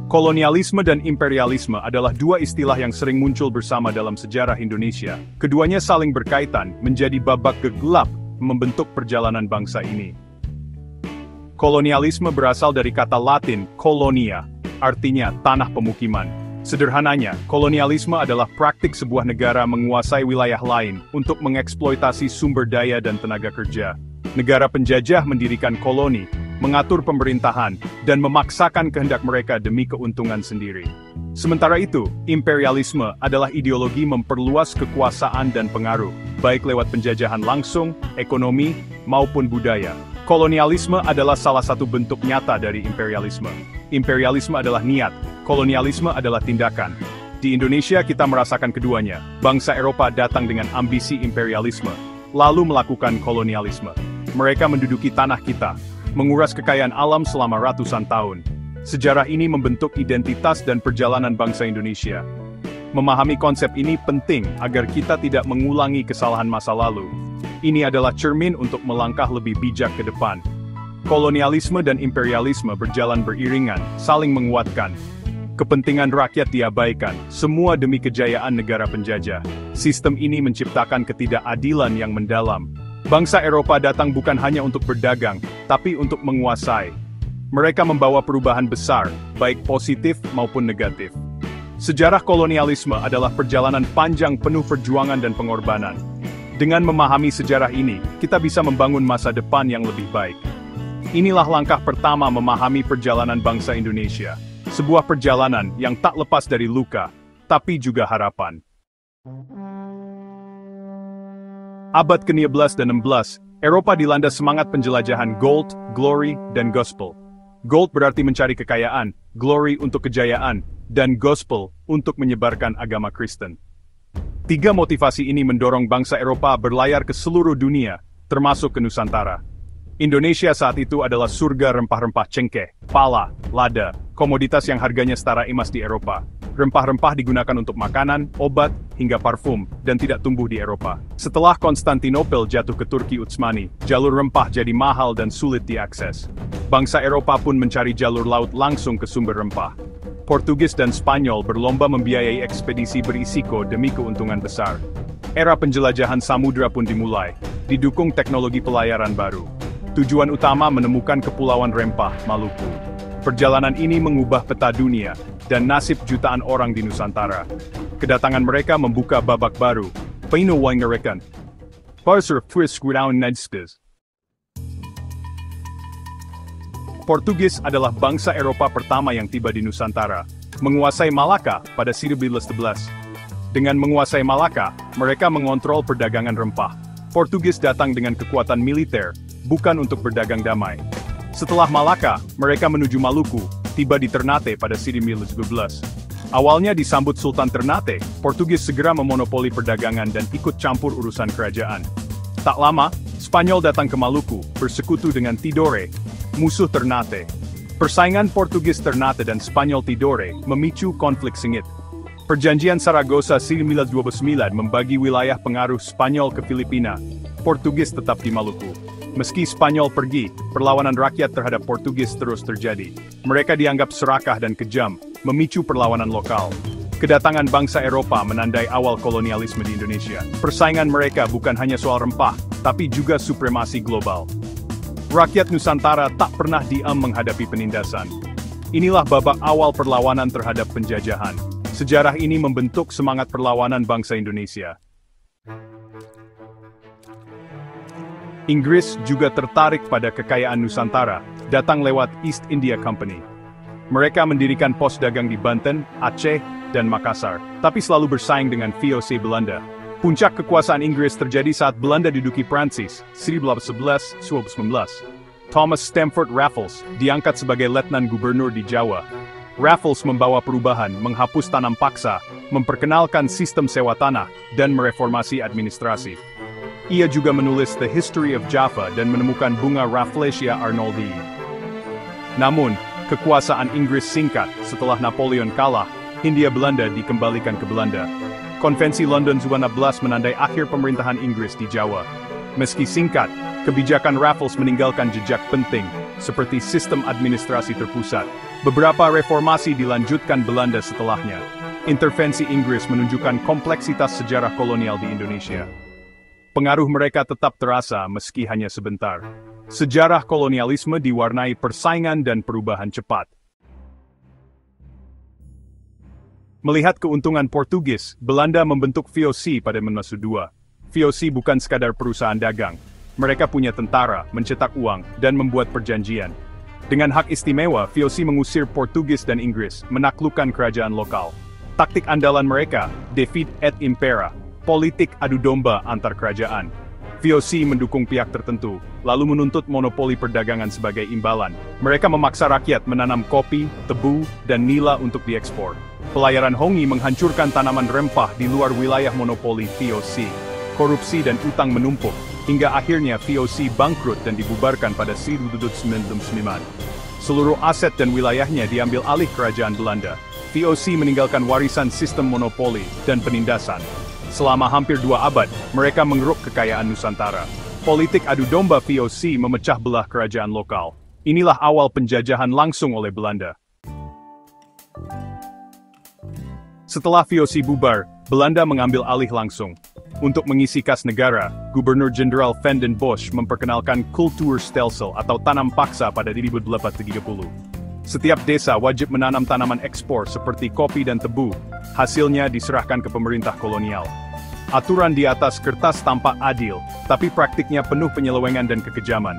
Kolonialisme dan imperialisme adalah dua istilah yang sering muncul bersama dalam sejarah Indonesia. Keduanya saling berkaitan, menjadi babak gelap membentuk perjalanan bangsa ini. Kolonialisme berasal dari kata Latin colonia, artinya tanah pemukiman. Sederhananya, kolonialisme adalah praktik sebuah negara menguasai wilayah lain untuk mengeksploitasi sumber daya dan tenaga kerja. Negara penjajah mendirikan koloni, mengatur pemerintahan, dan memaksakan kehendak mereka demi keuntungan sendiri. Sementara itu, imperialisme adalah ideologi memperluas kekuasaan dan pengaruh, baik lewat penjajahan langsung, ekonomi, maupun budaya. Kolonialisme adalah salah satu bentuk nyata dari imperialisme. Imperialisme adalah niat, kolonialisme adalah tindakan. Di Indonesia kita merasakan keduanya. Bangsa Eropa datang dengan ambisi imperialisme, lalu melakukan kolonialisme. Mereka menduduki tanah kita, menguras kekayaan alam selama ratusan tahun. Sejarah ini membentuk identitas dan perjalanan bangsa Indonesia. Memahami konsep ini penting agar kita tidak mengulangi kesalahan masa lalu. Ini adalah cermin untuk melangkah lebih bijak ke depan. Kolonialisme dan imperialisme berjalan beriringan, saling menguatkan. Kepentingan rakyat diabaikan, semua demi kejayaan negara penjajah. Sistem ini menciptakan ketidakadilan yang mendalam. Bangsa Eropa datang bukan hanya untuk berdagang, tapi untuk menguasai. Mereka membawa perubahan besar, baik positif maupun negatif. Sejarah kolonialisme adalah perjalanan panjang penuh perjuangan dan pengorbanan. Dengan memahami sejarah ini, kita bisa membangun masa depan yang lebih baik. Inilah langkah pertama memahami perjalanan bangsa Indonesia. Sebuah perjalanan yang tak lepas dari luka, tapi juga harapan. Abad ke-15 dan 16, Eropa dilanda semangat penjelajahan gold, glory, dan gospel. Gold berarti mencari kekayaan, glory untuk kejayaan, dan gospel untuk menyebarkan agama Kristen. Tiga motivasi ini mendorong bangsa Eropa berlayar ke seluruh dunia, termasuk ke Nusantara. Indonesia saat itu adalah surga rempah-rempah cengkeh, pala, lada, komoditas yang harganya setara emas di Eropa. Rempah-rempah digunakan untuk makanan, obat, hingga parfum, dan tidak tumbuh di Eropa. Setelah Konstantinopel jatuh ke Turki Utsmani, jalur rempah jadi mahal dan sulit diakses. Bangsa Eropa pun mencari jalur laut langsung ke sumber rempah. Portugis dan Spanyol berlomba membiayai ekspedisi berisiko demi keuntungan besar. Era penjelajahan samudera pun dimulai, didukung teknologi pelayaran baru. Tujuan utama menemukan Kepulauan Rempah, Maluku. Perjalanan ini mengubah peta dunia, dan nasib jutaan orang di Nusantara. Kedatangan mereka membuka babak baru, Pinoy-Ngerikan. Pasar Twist Ground Nedskes. Portugis adalah bangsa Eropa pertama yang tiba di Nusantara, menguasai Malaka pada 1911. Dengan menguasai Malaka, mereka mengontrol perdagangan rempah. Portugis datang dengan kekuatan militer, bukan untuk berdagang damai. Setelah Malaka, mereka menuju Maluku, tiba di Ternate pada 1912. Awalnya disambut Sultan Ternate, Portugis segera memonopoli perdagangan dan ikut campur urusan kerajaan. Tak lama, Spanyol datang ke Maluku, bersekutu dengan Tidore, musuh Ternate. Persaingan Portugis Ternate dan Spanyol Tidore memicu konflik sengit. Perjanjian Saragossa 1929 membagi wilayah pengaruh Spanyol ke Filipina. Portugis tetap di Maluku. Meski Spanyol pergi, perlawanan rakyat terhadap Portugis terus terjadi. Mereka dianggap serakah dan kejam, memicu perlawanan lokal. Kedatangan bangsa Eropa menandai awal kolonialisme di Indonesia. Persaingan mereka bukan hanya soal rempah, tapi juga supremasi global. Rakyat Nusantara tak pernah diam menghadapi penindasan. Inilah babak awal perlawanan terhadap penjajahan. Sejarah ini membentuk semangat perlawanan bangsa Indonesia. Inggris juga tertarik pada kekayaan Nusantara, datang lewat East India Company. Mereka mendirikan pos dagang di Banten, Aceh, dan Makassar, tapi selalu bersaing dengan VOC Belanda. Puncak kekuasaan Inggris terjadi saat Belanda diduduki Prancis, 1811-19. Thomas Stamford Raffles diangkat sebagai letnan gubernur di Jawa. Raffles membawa perubahan, menghapus tanam paksa, memperkenalkan sistem sewa tanah, dan mereformasi administrasi. Ia juga menulis The History of Java dan menemukan bunga Rafflesia arnoldii. Namun, kekuasaan Inggris singkat. Setelah Napoleon kalah, Hindia Belanda dikembalikan ke Belanda. Konvensi London 1916 menandai akhir pemerintahan Inggris di Jawa. Meski singkat, kebijakan Raffles meninggalkan jejak penting. seperti sistem administrasi terpusat. Beberapa reformasi dilanjutkan Belanda setelahnya. Intervensi Inggris menunjukkan kompleksitas sejarah kolonial di Indonesia. Pengaruh mereka tetap terasa meski hanya sebentar. Sejarah kolonialisme diwarnai persaingan dan perubahan cepat. Melihat keuntungan Portugis, Belanda membentuk VOC pada masa II. VOC bukan sekadar perusahaan dagang. Mereka punya tentara, mencetak uang, dan membuat perjanjian. Dengan hak istimewa, VOC mengusir Portugis dan Inggris, menaklukkan kerajaan lokal. Taktik andalan mereka, Divide et Impera, politik adu domba antar kerajaan. VOC mendukung pihak tertentu, lalu menuntut monopoli perdagangan sebagai imbalan. Mereka memaksa rakyat menanam kopi, tebu, dan nila untuk diekspor. Pelayaran Hongi menghancurkan tanaman rempah di luar wilayah monopoli VOC. Korupsi dan utang menumpuk, hingga akhirnya VOC bangkrut dan dibubarkan pada 1999. Seluruh aset dan wilayahnya diambil alih kerajaan Belanda. VOC meninggalkan warisan sistem monopoli dan penindasan. Selama hampir 2 abad, mereka mengeruk kekayaan Nusantara. Politik adu domba VOC memecah belah kerajaan lokal. Inilah awal penjajahan langsung oleh Belanda. Setelah VOC bubar, Belanda mengambil alih langsung. Untuk mengisi kas negara, Gubernur Jenderal Van den Bosch memperkenalkan Kulturstelsel atau tanam paksa pada 1830. Setiap desa wajib menanam tanaman ekspor seperti kopi dan tebu. Hasilnya diserahkan ke pemerintah kolonial. Aturan di atas kertas tampak adil, tapi praktiknya penuh penyelewengan dan kekejaman.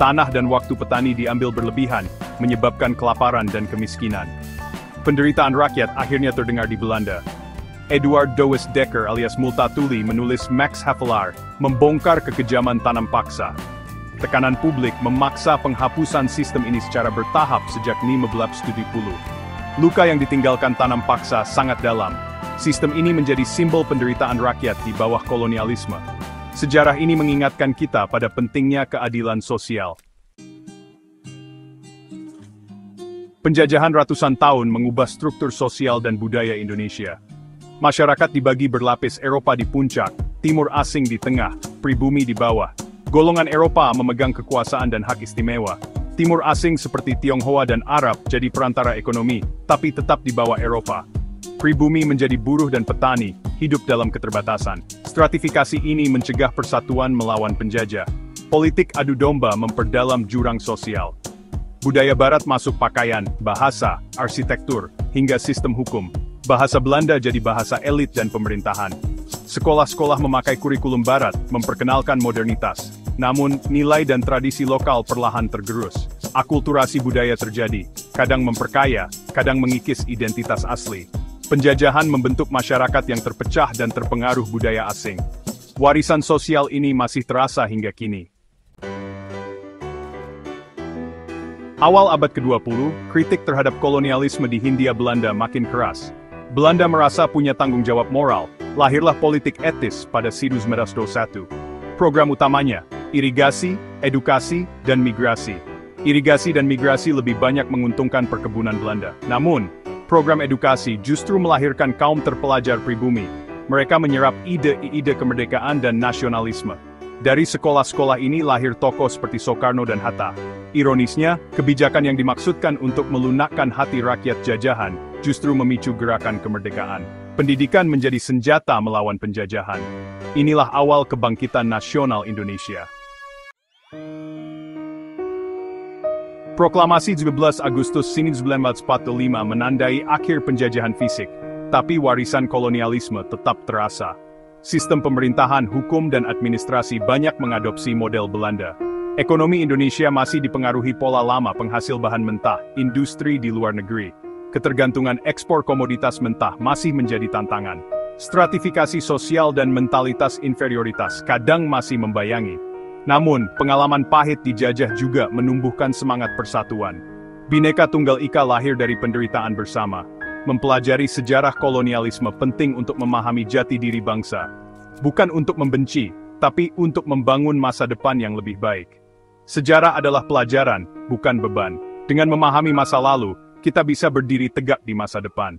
Tanah dan waktu petani diambil berlebihan, menyebabkan kelaparan dan kemiskinan. Penderitaan rakyat akhirnya terdengar di Belanda. Eduard Douwes Dekker alias Multatuli menulis Max Havelaar, membongkar kekejaman tanam paksa. Tekanan publik memaksa penghapusan sistem ini secara bertahap sejak 1970. Luka yang ditinggalkan tanam paksa sangat dalam. Sistem ini menjadi simbol penderitaan rakyat di bawah kolonialisme. Sejarah ini mengingatkan kita pada pentingnya keadilan sosial. Penjajahan ratusan tahun mengubah struktur sosial dan budaya Indonesia. Masyarakat dibagi berlapis, Eropa di puncak, Timur asing di tengah, pribumi di bawah. Golongan Eropa memegang kekuasaan dan hak istimewa. Timur asing seperti Tionghoa dan Arab jadi perantara ekonomi, tapi tetap di bawah Eropa. Pribumi menjadi buruh dan petani, hidup dalam keterbatasan. Stratifikasi ini mencegah persatuan melawan penjajah. Politik adu domba memperdalam jurang sosial. Budaya Barat masuk pakaian, bahasa, arsitektur, hingga sistem hukum. Bahasa Belanda jadi bahasa elit dan pemerintahan. Sekolah-sekolah memakai kurikulum Barat, memperkenalkan modernitas. Namun, nilai dan tradisi lokal perlahan tergerus. Akulturasi budaya terjadi, kadang memperkaya, kadang mengikis identitas asli. Penjajahan membentuk masyarakat yang terpecah dan terpengaruh budaya asing. Warisan sosial ini masih terasa hingga kini. Awal abad ke-20, kritik terhadap kolonialisme di Hindia Belanda makin keras. Belanda merasa punya tanggung jawab moral, lahirlah politik etis pada 1921. Program utamanya, irigasi, edukasi, dan migrasi. Irigasi dan migrasi lebih banyak menguntungkan perkebunan Belanda. Namun, program edukasi justru melahirkan kaum terpelajar pribumi. Mereka menyerap ide-ide kemerdekaan dan nasionalisme. Dari sekolah-sekolah ini lahir tokoh seperti Soekarno dan Hatta. Ironisnya, kebijakan yang dimaksudkan untuk melunakkan hati rakyat jajahan, justru memicu gerakan kemerdekaan. Pendidikan menjadi senjata melawan penjajahan. Inilah awal kebangkitan nasional Indonesia. Proklamasi 17 Agustus 1945 menandai akhir penjajahan fisik, tapi warisan kolonialisme tetap terasa. Sistem pemerintahan, hukum, dan administrasi banyak mengadopsi model Belanda. Ekonomi Indonesia masih dipengaruhi pola lama penghasil bahan mentah, industri di luar negeri. Ketergantungan ekspor komoditas mentah masih menjadi tantangan. Stratifikasi sosial dan mentalitas inferioritas kadang masih membayangi. Namun, pengalaman pahit dijajah juga menumbuhkan semangat persatuan. Bhinneka Tunggal Ika lahir dari penderitaan bersama. Mempelajari sejarah kolonialisme penting untuk memahami jati diri bangsa. Bukan untuk membenci, tapi untuk membangun masa depan yang lebih baik. Sejarah adalah pelajaran, bukan beban. Dengan memahami masa lalu, kita bisa berdiri tegak di masa depan.